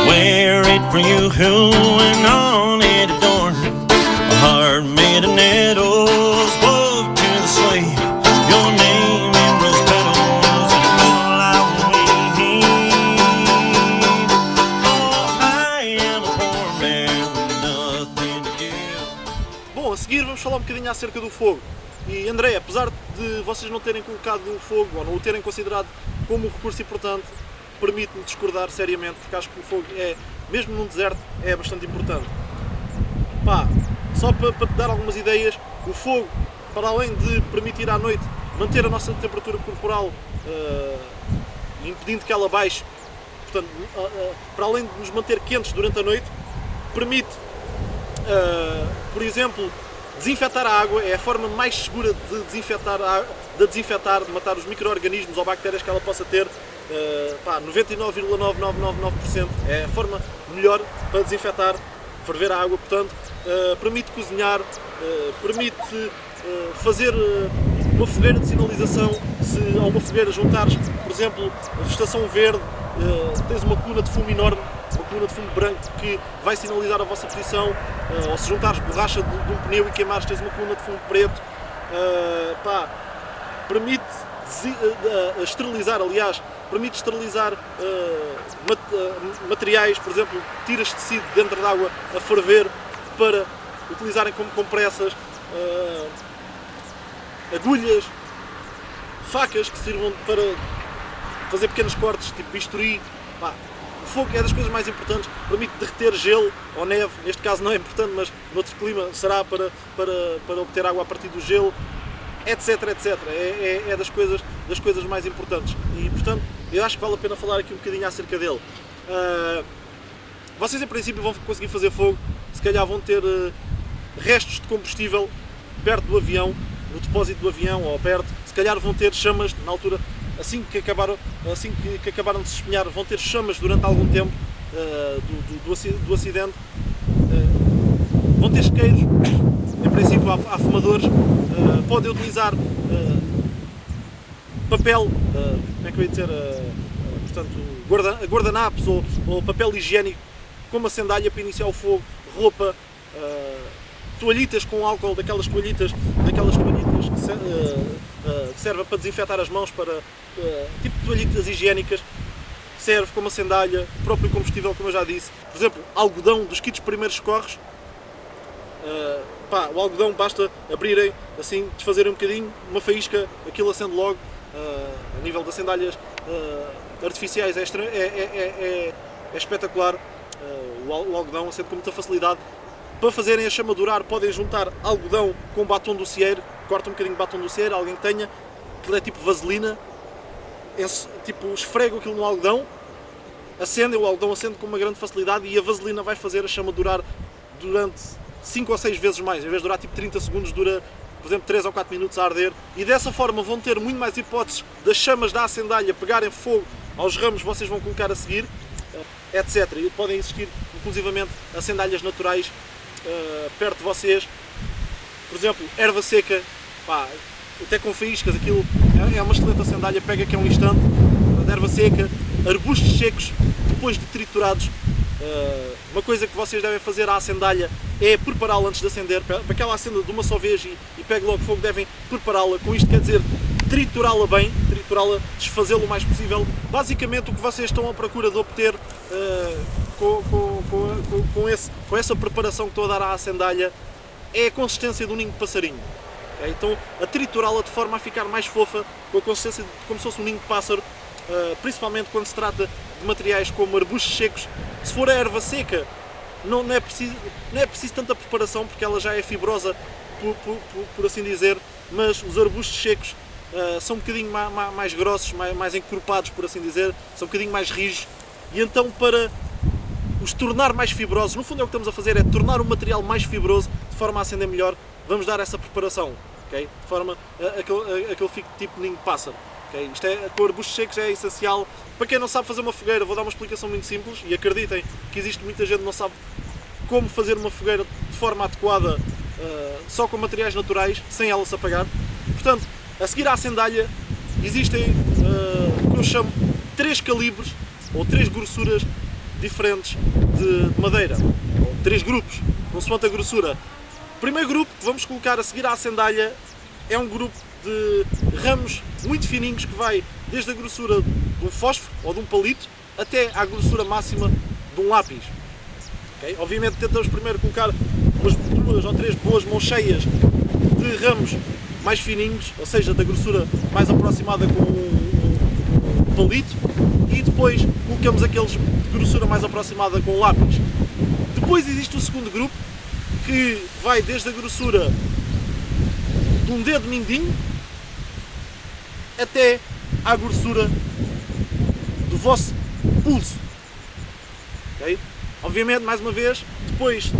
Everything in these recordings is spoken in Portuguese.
Wear it for you who and on it adorn. A heart made of nettles, wove to the sleigh. Your name in rose petals is all I need. Oh, I am a poor man with nothing to give. Bom, a seguir vamos falar um bocadinho acerca do fogo. E André, apesar de vocês não terem colocado o fogo ou não o terem considerado como um recurso importante, permite-me discordar seriamente, porque acho que o fogo é, mesmo num deserto, é bastante importante. Pá, só para te dar algumas ideias, o fogo, para além de permitir à noite manter a nossa temperatura corporal, impedindo que ela baixe, portanto, para além de nos manter quentes durante a noite, permite, por exemplo, desinfetar a água. É a forma mais segura de desinfetar, de matar os micro-organismos ou bactérias que ela possa ter. 99,9999% é a forma melhor para desinfetar, ferver a água. Portanto, permite cozinhar, permite fazer uma fogueira de sinalização. Se a uma fogueira juntares, por exemplo, a vegetação verde, tens uma coluna de fumo enorme, uma coluna de fumo branco que vai sinalizar a vossa posição, ou se juntares borracha de um pneu e queimares, tens uma coluna de fumo preto. Permite esterilizar, aliás, permite esterilizar materiais, por exemplo, tiras de tecido dentro da água a ferver para utilizarem como compressas, agulhas, facas que sirvam para fazer pequenos cortes, tipo bisturi. O fogo é das coisas mais importantes, permite derreter gelo ou neve, neste caso não é importante, mas noutro clima será para obter água a partir do gelo, etc, etc. É das coisas mais importantes e, portanto, eu acho que vale a pena falar aqui um bocadinho acerca dele. Vocês, em princípio, vão conseguir fazer fogo, se calhar vão ter restos de combustível perto do avião, no depósito do avião ou perto, se calhar vão ter chamas na altura. Assim que acabaram de se espinhar, vão ter chamas durante algum tempo do acidente. Vão ter isqueiros, em princípio há fumadores. Podem utilizar papel, como é que eu ia dizer, portanto, guardanapos ou papel higiênico como a sandália para iniciar o fogo, roupa, toalhitas com álcool, daquelas toalhitas que servem para desinfetar as mãos, tipo de toalhitas higiênicas, serve como a sandália, próprio combustível, como eu já disse. Por exemplo, algodão dos kits primeiros socorros. O algodão basta abrirem, assim, desfazerem um bocadinho, uma faísca, aquilo acende logo. A nível das sandálias artificiais é espetacular. O algodão acende com muita facilidade. Para fazerem a chama durar, podem juntar algodão com batom docieiro, corta um bocadinho de batom docieiro, alguém que tenha, aquilo é tipo vaselina, tipo esfrega aquilo no algodão, o algodão acende com uma grande facilidade e a vaselina vai fazer a chama durar durante 5 ou 6 vezes mais. Em vez de durar tipo 30 segundos, dura, por exemplo, 3 ou 4 minutos a arder, e dessa forma vão ter muito mais hipóteses das chamas da acendalha pegarem fogo aos ramos que vocês vão colocar a seguir, etc. E podem existir inclusivamente acendalhas naturais perto de vocês, por exemplo, erva seca, até com faíscas, aquilo é uma excelente acendalha, pega que é um instante. Erva seca, arbustos secos depois de triturados. Uma coisa que vocês devem fazer à acendalha é prepará-la antes de acender, para que ela acenda de uma só vez e pegue logo fogo, devem prepará-la. Com isto quer dizer triturá-la bem, triturá-la, desfazê-la o mais possível. Basicamente o que vocês estão à procura de obter com essa preparação que estou a dar à acendalha é a consistência de um ninho de passarinho. Okay? Então, a triturá-la de forma a ficar mais fofa, com a consistência de como se fosse um ninho de pássaro, principalmente quando se trata de materiais como arbustos secos. Se for a erva seca, não é preciso tanta preparação, porque ela já é fibrosa, por assim dizer, mas os arbustos secos são um bocadinho mais grossos, mais encorpados, por assim dizer, são um bocadinho mais rijos, e então para os tornar mais fibrosos, no fundo é o que estamos a fazer, é tornar o material mais fibroso, de forma a acender melhor, vamos dar essa preparação, okay? De forma a que ele fique tipo ninho de pássaro. Okay? Isto com arbustos secos é essencial. Para quem não sabe fazer uma fogueira, vou dar uma explicação muito simples, e acreditem que existe muita gente que não sabe como fazer uma fogueira de forma adequada, só com materiais naturais, sem ela se apagar. Portanto, a seguir à acendalha, existem o que eu chamo 3 calibres, ou 3 grossuras diferentes de madeira, ou 3 grupos, consoante a grossura. O primeiro grupo que vamos colocar a seguir à sandália é um grupo de ramos muito fininhos que vai desde a grossura de um fósforo ou de um palito até à grossura máxima de um lápis. Okay? Obviamente tentamos primeiro colocar umas 2 ou 3 boas mãos cheias de ramos mais fininhos, ou seja, da grossura mais aproximada com um palito, e depois colocamos aqueles de grossura mais aproximada com o lápis. Depois existe o segundo grupo, que vai desde a grossura de um dedo mindinho até à grossura do vosso pulso. Okay? Obviamente, mais uma vez, depois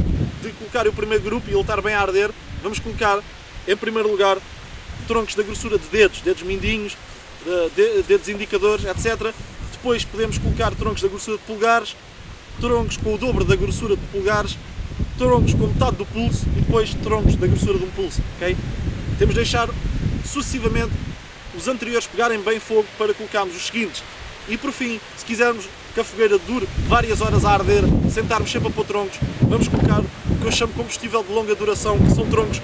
de colocar o primeiro grupo e ele estar bem a arder, vamos colocar em primeiro lugar troncos da grossura de dedos mindinhos, dedos indicadores, etc. Depois podemos colocar troncos da grossura de polegares, troncos com o dobro da grossura de polegares, troncos com metade do pulso e depois troncos da grossura de um pulso. Okay? Temos de deixar sucessivamente os anteriores pegarem bem fogo para colocarmos os seguintes. E por fim, se quisermos que a fogueira dure várias horas a arder, sem estarmos sempre a pôr troncos, vamos colocar o que eu chamo de combustível de longa duração, que são troncos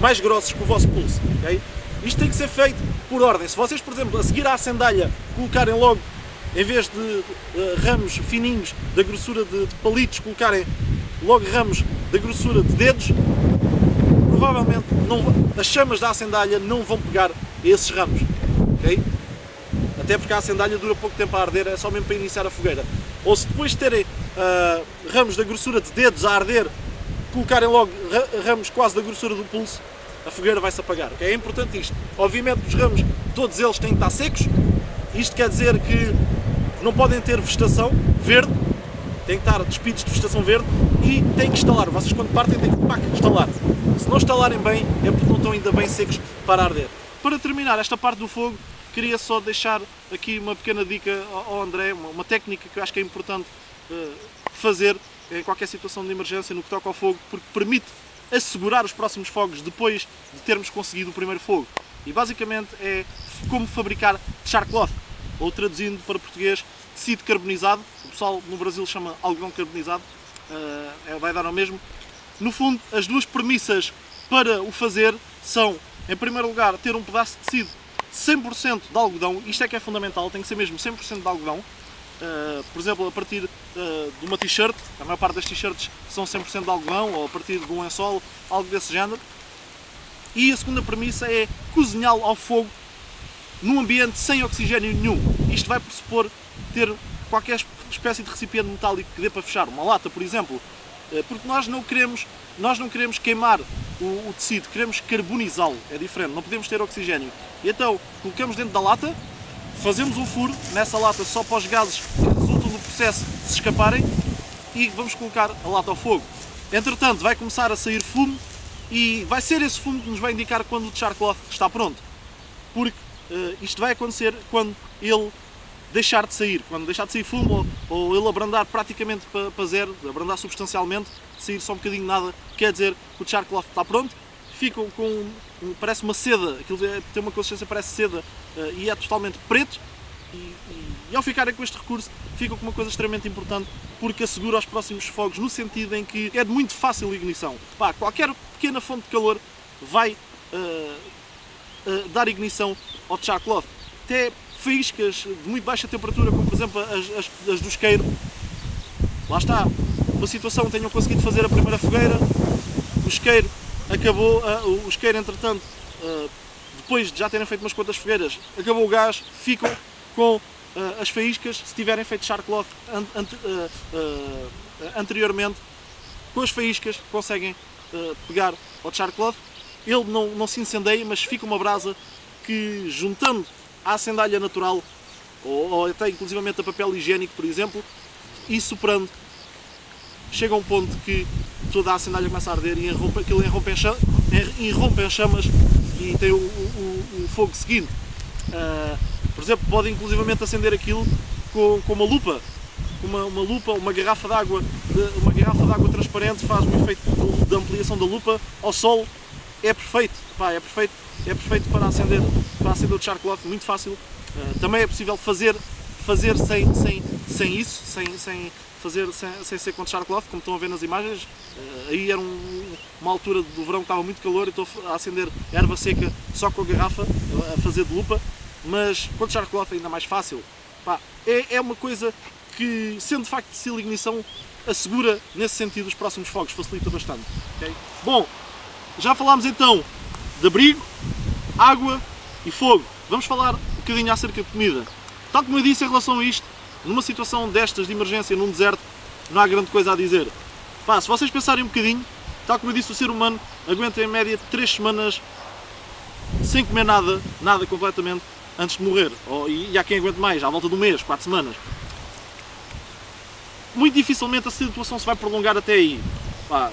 mais grossos que o vosso pulso. Okay? Isto tem que ser feito por ordem. Se vocês, por exemplo, a seguir à sandália, colocarem logo, em vez de ramos fininhos da grossura de palitos, colocarem logo ramos da grossura de dedos, provavelmente as chamas da sandália não vão pegar esses ramos. Okay? Até porque a sandália dura pouco tempo a arder, é só mesmo para iniciar a fogueira. Ou se depois de terem ramos da grossura de dedos a arder, colocarem logo ramos quase da grossura do pulso, a fogueira vai-se apagar. Okay? É importante isto. Obviamente os ramos, todos eles têm que estar secos. Isto quer dizer que não podem ter vegetação verde, têm que estar despidos de vegetação verde e têm que estalar. Vocês quando partem têm que estalar. Se não estalarem bem, é porque não estão ainda bem secos para arder. Para terminar esta parte do fogo, queria só deixar aqui uma pequena dica ao André, uma técnica que eu acho que é importante fazer em qualquer situação de emergência no que toca ao fogo, porque permite assegurar os próximos fogos depois de termos conseguido o primeiro fogo. E basicamente é como fabricar char cloth, ou traduzindo para português, tecido carbonizado. O pessoal no Brasil chama algodão carbonizado, vai dar ao mesmo. No fundo, as duas premissas para o fazer são, em primeiro lugar, ter um pedaço de tecido 100% de algodão. Isto é que é fundamental, tem que ser mesmo 100% de algodão. Por exemplo, a partir de uma t-shirt, a maior parte das t-shirts são 100% de algodão, ou a partir de um lençol, algo desse género. E a segunda premissa é cozinhá-lo ao fogo num ambiente sem oxigênio nenhum. Isto vai pressupor ter qualquer espécie de recipiente metálico que dê para fechar, uma lata, por exemplo, porque nós não queremos queimar o tecido, queremos carbonizá-lo, é diferente, não podemos ter oxigênio. E então, colocamos dentro da lata, fazemos um furo nessa lata só para os gases que resultam do processo se escaparem e vamos colocar a lata ao fogo. Entretanto, vai começar a sair fumo e vai ser esse fumo que nos vai indicar quando o char cloth está pronto. Porque isto vai acontecer quando ele deixar de sair. Quando deixar de sair fumo ou ele abrandar praticamente para zero, abrandar substancialmente, sair só um bocadinho nada, quer dizer que o char cloth está pronto. Ficam com, parece uma seda, aquilo tem uma consistência, parece seda e é totalmente preto. E ao ficarem com este recurso, ficam com uma coisa extremamente importante, porque assegura os próximos fogos, no sentido em que é de muito fácil ignição. Qualquer pequena fonte de calor vai dar ignição ao char cloth. Até faíscas de muito baixa temperatura, como por exemplo as do isqueiro. Lá está, uma situação, tenham conseguido fazer a primeira fogueira, o isqueiro acabou, o isqueiro entretanto, depois de já terem feito umas quantas fogueiras, acabou o gás, ficam com as faíscas. Se tiverem feito char cloth anteriormente, com as faíscas conseguem pegar ao char cloth. Ele não se incendeia, mas fica uma brasa que, juntando à sandália natural, ou até inclusivamente a papel higiênico, por exemplo, e soprando, chega a um ponto que toda a sandália começa a arder e aquilo irrompe em chamas e tem o fogo seguinte. Por exemplo, pode inclusivamente acender aquilo com uma lupa, uma garrafa de água transparente, faz um efeito de ampliação da lupa ao sol. É perfeito, é perfeito para acender o char cloth, muito fácil. Também é possível fazer sem isso, sem ser com Charcoal, como estão a ver nas imagens. Aí era uma altura do verão que estava muito calor e estou a acender erva seca só com a garrafa, a fazer de lupa, mas com Charcoal é ainda mais fácil. Pá, é uma coisa que, sendo de facto de estilo ignição, assegura nesse sentido os próximos fogos, facilita bastante. Okay? Bom, já falámos então de abrigo, água e fogo. Vamos falar um bocadinho acerca de comida. Tal como eu disse em relação a isto, numa situação destas de emergência num deserto, não há grande coisa a dizer. Pá, se vocês pensarem um bocadinho, tal como eu disse, o ser humano aguenta em média 3 semanas sem comer nada completamente, antes de morrer. E há quem aguente mais, à volta de um mês, 4 semanas. Muito dificilmente a situação se vai prolongar até aí. Pá,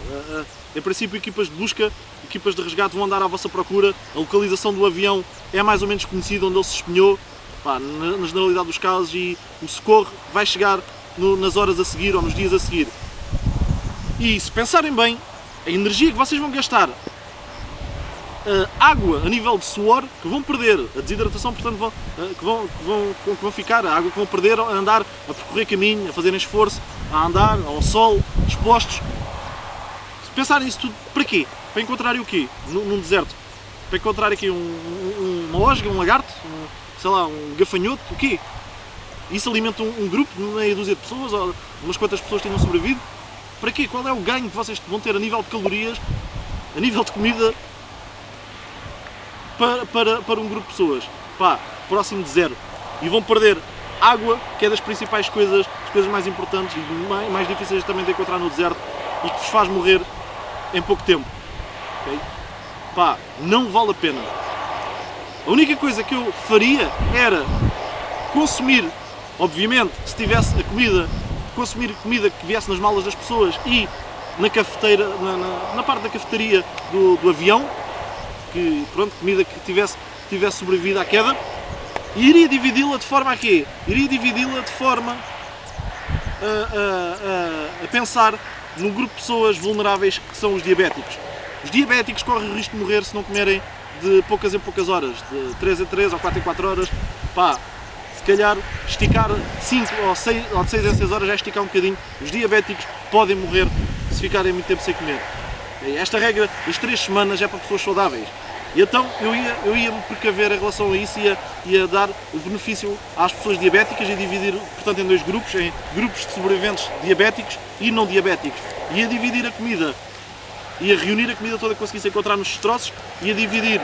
em princípio, equipas de busca, equipas de resgate vão andar à vossa procura. A localização do avião é mais ou menos conhecida, onde ele se espinhou, pá, na generalidade dos casos, e o socorro vai chegar nas horas a seguir ou nos dias a seguir. E se pensarem bem, a energia que vocês vão gastar, a água a nível de suor, que vão perder, a desidratação, portanto, que vão ficar, a água que vão perder a andar, a percorrer caminho, a fazerem esforço, a andar ao sol, expostos. Se pensarem nisso tudo, para quê? Para encontrarem o quê? Num deserto? Para encontrar aqui uma osga, um lagarto, sei lá, um gafanhoto, o quê? Isso alimenta um grupo de meia dúzia de pessoas, ou umas quantas pessoas tenham sobrevivido? Para quê? Qual é o ganho que vocês vão ter a nível de calorias, a nível de comida, para um grupo de pessoas? Pá, próximo de zero. E vão perder água, que é das principais coisas, as coisas mais importantes e mais difíceis também de encontrar no deserto, e que vos faz morrer em pouco tempo. Okay? Pá, não vale a pena. A única coisa que eu faria era consumir, obviamente, se tivesse a comida, consumir comida que viesse nas malas das pessoas e na cafeteira, na parte da cafetaria do avião, que, pronto, comida que tivesse sobrevivido à queda, e iria dividi-la de forma a quê? Iria dividi-la de forma a pensar num grupo de pessoas vulneráveis, que são os diabéticos. Os diabéticos correm o risco de morrer se não comerem de poucas em poucas horas, de 3 em 3 ou 4 em 4 horas. Pá, se calhar esticar 5 ou de 6 em 6 horas, já esticar um bocadinho. Os diabéticos podem morrer se ficarem muito tempo sem comer. Esta regra das 3 semanas é para pessoas saudáveis. E então eu ia me precaver em relação a isso, ia dar o benefício às pessoas diabéticas e dividir, portanto, em 2 grupos, em grupos de sobreviventes diabéticos e não diabéticos. Ia dividir a comida, ia reunir a comida toda que conseguisse encontrar nos destroços, ia dividir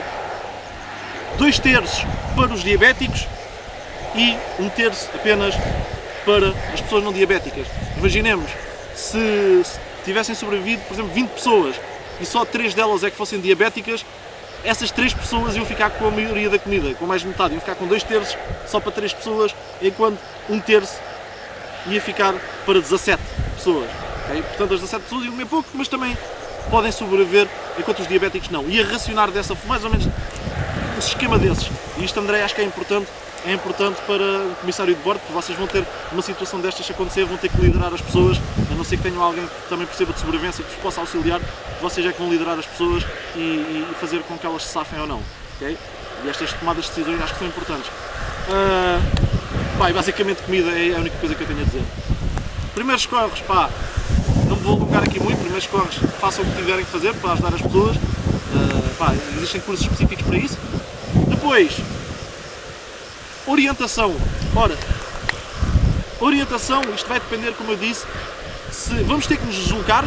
2/3 para os diabéticos e 1/3 apenas para as pessoas não diabéticas. Imaginemos, se tivessem sobrevivido, por exemplo, 20 pessoas e só 3 delas é que fossem diabéticas, essas 3 pessoas iam ficar com a maioria da comida, com mais de metade, iam ficar com 2/3 só para 3 pessoas, enquanto 1/3 ia ficar para 17 pessoas. Okay? Portanto, as 17 pessoas iam comer pouco, mas também podem sobreviver, enquanto os diabéticos não. Ia racionar dessa, mais ou menos, um esquema desses. E isto, André, acho que é importante para o comissário de bordo, porque vocês vão ter uma situação destas acontecer, vão ter que liderar as pessoas, a não ser que tenham alguém que também perceba de sobrevivência, que vos possa auxiliar, vocês é que vão liderar as pessoas e fazer com que elas se safem ou não. Okay? E estas tomadas de decisões acho que são importantes. Pá, basicamente comida é a única coisa que eu tenho a dizer. Primeiros socorros, pá, não me vou alongar aqui muito, primeiros socorros, façam o que tiverem que fazer para ajudar as pessoas. Pá, existem cursos específicos para isso. Depois, orientação. Ora, orientação, isto vai depender, como eu disse, se vamos ter que nos deslocar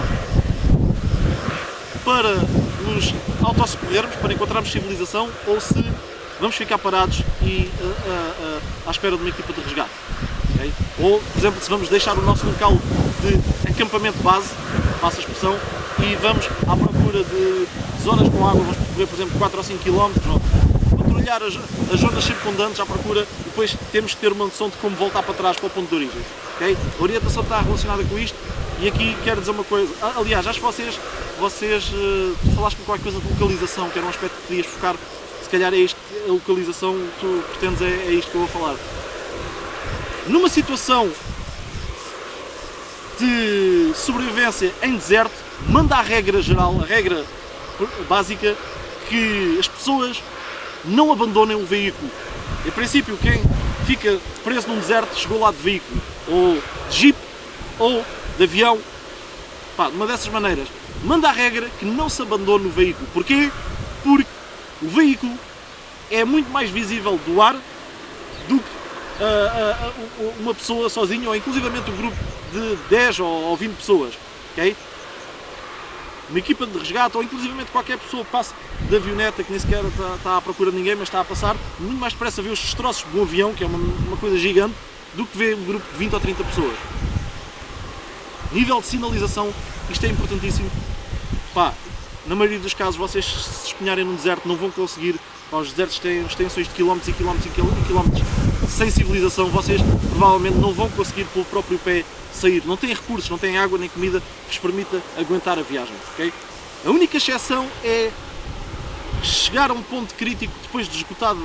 para nos autossocorrermos, para encontrarmos civilização, ou se vamos ficar parados e à espera de uma equipa de resgate. Okay? Ou, por exemplo, se vamos deixar o nosso local de acampamento base, passa a expressão, e vamos à procura de zonas com água, vamos percorrer, por exemplo, 4 ou 5 km, patrulhar as zonas circundantes à procura, e depois temos que ter uma noção de como voltar para trás para o ponto de origem. Okay? A orientação está relacionada com isto, e aqui quero dizer uma coisa, aliás, acho que vocês falaste-me qualquer coisa de localização, que era um aspecto que querias focar, se calhar é isto, a localização que tu pretendes, é isto que eu vou falar. Numa situação de sobrevivência em deserto, manda a regra geral, a regra básica, que as pessoas não abandonem o veículo. Em princípio, quem fica preso num deserto chegou lá de veículo. ou de jeep, ou de avião, pá, de uma dessas maneiras, manda a regra que não se abandone o veículo. Porquê? Porque o veículo é muito mais visível do ar do que uma pessoa sozinha, ou inclusivamente um grupo de 10 ou 20 pessoas, ok? Uma equipa de resgate, ou inclusivamente qualquer pessoa que passe de avioneta, que nem sequer está à procura de ninguém, mas está a passar, muito mais depressa vê os destroços de um avião, que é uma coisa gigante, do que vê um grupo de 20 ou 30 pessoas. Nível de sinalização, isto é importantíssimo. Pá, na maioria dos casos, vocês se espinharem num deserto não vão conseguir. Os desertos têm extensões de quilómetros e quilómetros e quilómetros sem civilização, vocês provavelmente não vão conseguir pelo próprio pé sair. Não têm recursos, não têm água nem comida que vos permita aguentar a viagem. Okay? A única exceção é chegar a um ponto crítico, depois de esgotado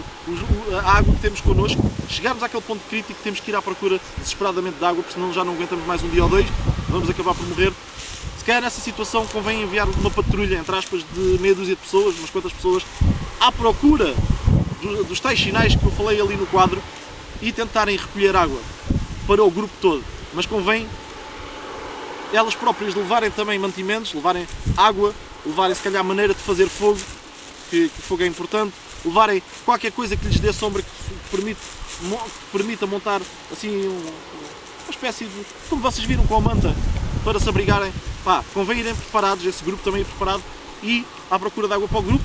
a água que temos connosco, chegarmos àquele ponto crítico que temos que ir à procura desesperadamente de água, porque senão já não aguentamos mais um dia ou dois, vamos acabar por morrer. Se calhar nessa situação convém enviar uma patrulha, entre aspas, de meia dúzia de pessoas, umas quantas pessoas, à procura dos tais sinais que eu falei ali no quadro e tentarem recolher água para o grupo todo. Mas convém elas próprias levarem também mantimentos, levarem água, levarem se calhar maneira de fazer fogo, que fogo é importante, levarem qualquer coisa que lhes dê sombra, que permita montar assim uma espécie de, como vocês viram com a manta, para se abrigarem. Pá, convém irem preparados, esse grupo também ir preparado e à procura de água para o grupo,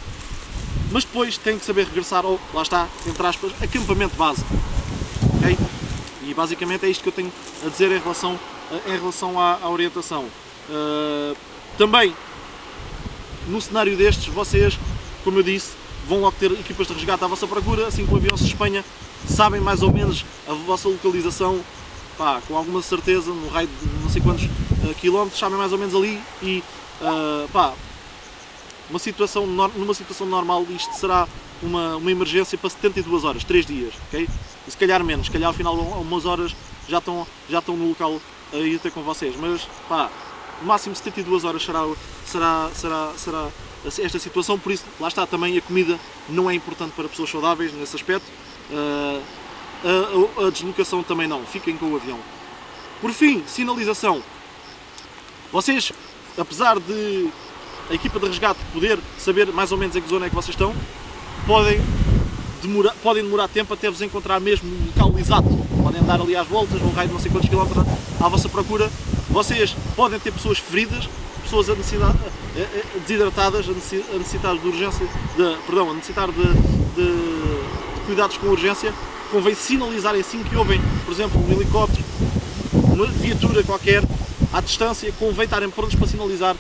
mas depois têm que saber regressar ao, lá está, entre aspas, acampamento base. Okay? E basicamente é isto que eu tenho a dizer em relação à orientação. Também, num cenário destes, vocês, como eu disse, vão logo ter equipas de resgate à vossa procura, assim que o avião se Espanha, sabem mais ou menos a vossa localização, pá, com alguma certeza, no raio de não sei quantos quilómetros, sabem mais ou menos ali e, pá, numa situação normal isto será uma emergência para 72 horas, 3 dias, ok? E se calhar menos, se calhar ao final de umas horas já estão no local a ir ter com vocês, mas pá, no máximo 72 horas será esta situação, por isso lá está também a comida não é importante para pessoas saudáveis nesse aspecto, a deslocação também não, fiquem com o avião. Por fim, sinalização. Vocês, apesar de a equipa de resgate poder saber mais ou menos em que zona é que vocês estão, podem demorar tempo até vos encontrar mesmo no local exato. Podem andar ali às voltas, num raio de não sei quantos quilómetros à vossa procura. Vocês podem ter pessoas feridas, pessoas desidratadas, a necessitar de urgência, a necessitar de cuidados com urgência. Convém sinalizarem assim que ouvem, por exemplo, um helicóptero, uma viatura qualquer, à distância, convém estarem prontos para sinalizar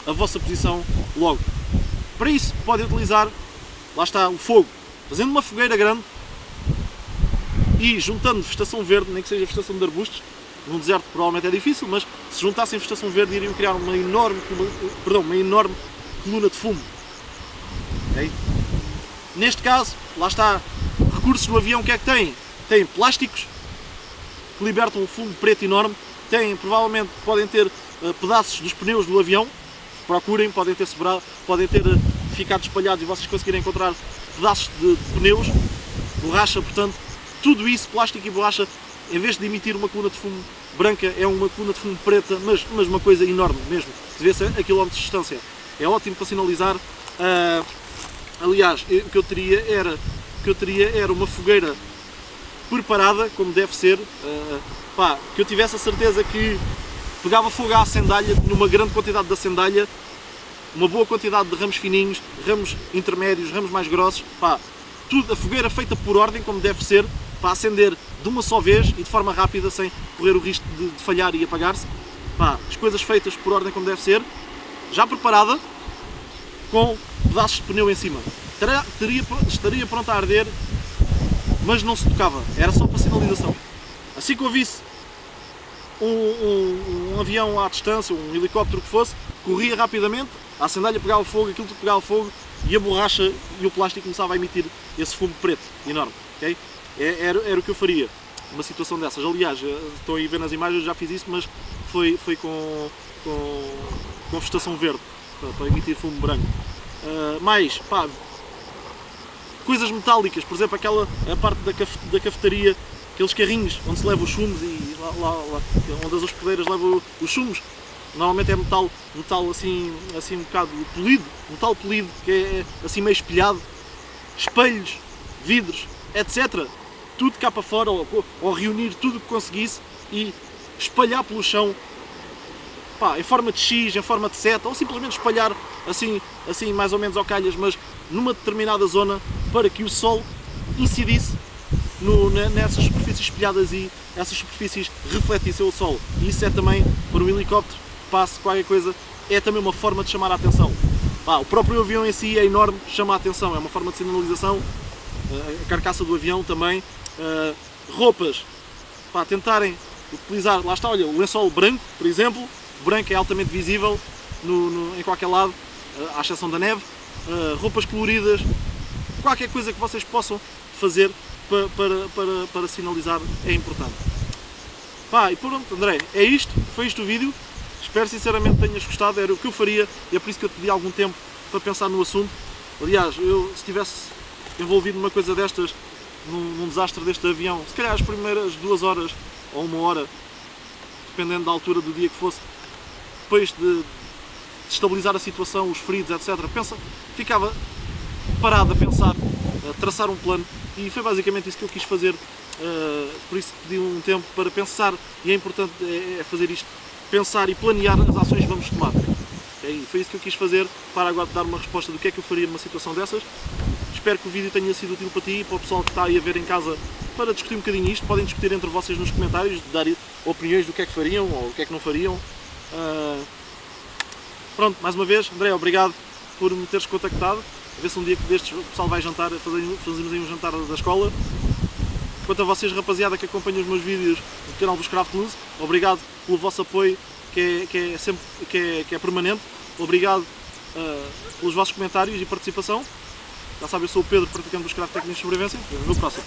a vossa posição logo. Para isso, podem utilizar, lá está, o fogo. Fazendo uma fogueira grande e juntando vegetação verde, nem que seja vegetação de arbustos, num deserto provavelmente é difícil, mas se juntassem vegetação verde iriam criar uma enorme coluna de fumo. Okay? Neste caso, lá está, recursos no avião, o que é que têm? Têm plásticos que libertam um fumo preto enorme, provavelmente podem ter pedaços dos pneus do avião, procurem, podem ter ficado espalhados e vocês conseguirem encontrar pedaços de pneus, borracha, portanto, tudo isso, plástico e borracha, em vez de emitir uma coluna de fumo branca, é uma coluna de fumo preta, mas uma coisa enorme mesmo, se vê-se a quilómetros de distância. É ótimo para sinalizar. Aliás, o que eu teria era uma fogueira preparada, como deve ser, que eu tivesse a certeza que pegava fogo à sandália, numa grande quantidade da sandália, uma boa quantidade de ramos fininhos, ramos intermédios, ramos mais grossos, tudo, a fogueira feita por ordem, como deve ser, para acender de uma só vez e de forma rápida, sem correr o risco de falhar e apagar-se. As coisas feitas por ordem, como deve ser, já preparada, com pedaços de pneu em cima. Estaria pronta a arder, mas não se tocava, era só para sinalização. Assim que eu visse um avião à distância, um helicóptero que fosse, corria rapidamente, a sandália pegava fogo, aquilo tudo pegava fogo e a borracha e o plástico começava a emitir esse fumo preto enorme. Okay? Era o que eu faria numa situação dessas. Aliás, estão aí a ver nas imagens, já fiz isso, mas foi com vegetação verde para emitir fumo branco. Coisas metálicas, por exemplo, a parte da cafetaria, aqueles carrinhos onde se leva os chumos e onde as hospedeiras levam os chumos, normalmente é metal assim um bocado polido, metal polido que é assim meio espelhado, espelhos, vidros, etc. Tudo cá para fora, ou reunir tudo o que conseguisse e espalhar pelo chão, pá, em forma de X, em forma de seta, ou simplesmente espalhar assim mais ou menos ao calhas, mas numa determinada zona, para que o sol incidisse nessas superfícies espelhadas e essas superfícies refletissem o sol. E isso é também, para um helicóptero que passe qualquer coisa, é também uma forma de chamar a atenção. Pá, o próprio avião em si é enorme, chama a atenção, é uma forma de sinalização, a carcaça do avião também, roupas, pá, tentarem utilizar, lá está, olha, o lençol branco, por exemplo, o branco é altamente visível em qualquer lado, à exceção da neve, roupas coloridas, qualquer coisa que vocês possam fazer para sinalizar é importante. Pá, e pronto, André, é isto, foi isto o vídeo, espero sinceramente que tenhas gostado, era o que eu faria e é por isso que eu te pedi algum tempo para pensar no assunto. Aliás, eu se estivesse envolvido numa coisa destas, num desastre deste avião, se calhar as primeiras 2 horas ou 1 hora, dependendo da altura do dia que fosse, depois de estabilizar a situação, os feridos, etc., ficava parado a pensar, a traçar um plano, e foi basicamente isso que eu quis fazer, por isso pedi um tempo para pensar, e é importante fazer isto, pensar e planear as ações que vamos tomar. Foi isso que eu quis fazer, para agora dar uma resposta do que é que eu faria numa situação dessas. Espero que o vídeo tenha sido útil para ti e para o pessoal que está aí a ver em casa, para discutir um bocadinho isto. Podem discutir entre vocês nos comentários, dar opiniões do que é que fariam ou o que é que não fariam. Pronto, mais uma vez, André, obrigado por me teres contactado. A ver se um dia destes o pessoal vai jantar, fazemos aí um jantar da escola. Quanto a vocês, rapaziada, que acompanham os meus vídeos no canal dos Craft Loose, obrigado pelo vosso apoio, que é permanente. Obrigado pelos vossos comentários e participação. Já sabem, eu sou o Pedro, praticante dos Craft Técnicos de Sobrevivência. No próximo.